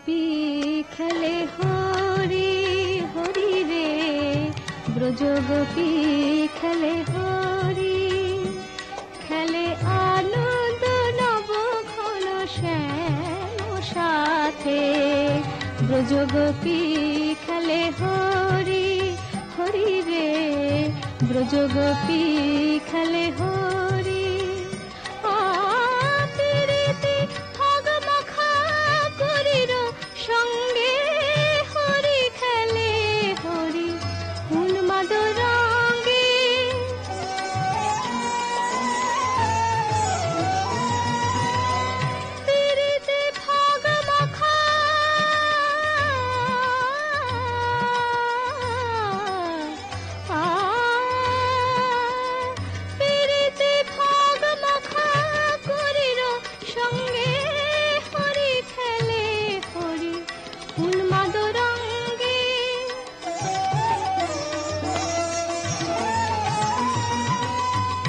গোপী খেলে হরি হরি রে, ব্রজ গোপী খেলে হরি, খেলে আনন্দ নবঘন শ্যাম সাথে, ব্রজ গোপী খেলে হরি হরি রে, ব্রজ গোপী খেলে হরি। সঙ্গে হরি খেলে হরি উন্মাদ রঙ্গে, পিরিতে ভগ মাখা পিরিতে ভগ মাখা করির সঙ্গে হরি খেলে হরি উন্মাদ রঙ্গে।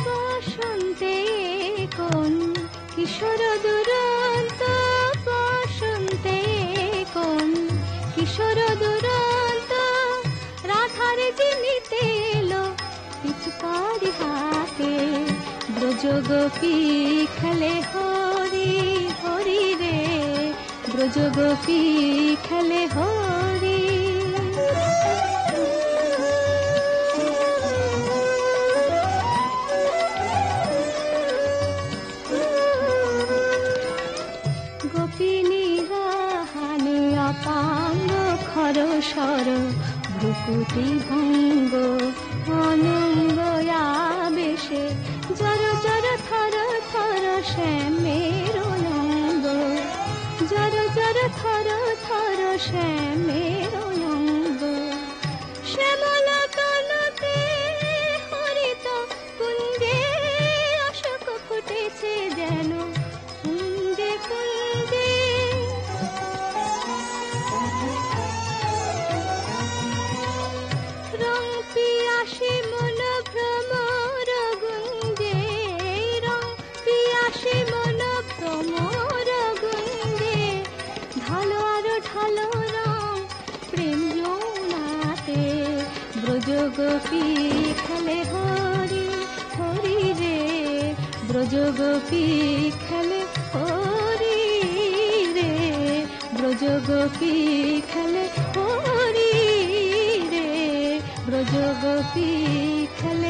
বসন্তে কোন কিশোর দুরন্ত, বসন্তে কোন কিশোর দুরন্ত, রাধার জিনিতে এলো পিচকারি হাতে, ব্রজ গোপী খেলে হরি হরি রে, ব্রজ গোপী খেলে হরি। গোপিনীরা হানে অপাঙ্গ খর সর, ভ্রুকুটি ভঙ্গ অনঙ্গ আবেশে, জর জর থর থর শ্যামের অঙ্গ, জর জর থর থর শ্যামের অঙ্গ। শ্যামল তনতে হরিত কুঞ্জে, অশোক ফুটেছে যেন কুঞ্জে কুঞ্জে, রং পিয়াসে মন ভ্রমর গুঞ্জে, রং পিয়াসে মন ভ্রমর গুঞ্জে, ঢালো আরো ঢালো রং প্রেম যৌনাতে, ব্রজ গোপী খেলে হরি হরি রে, ব্রজ গোপী খেলে হরি রে, ব্রজ গোপী খেলে হরি রে, ব্রজ গোপী খেলে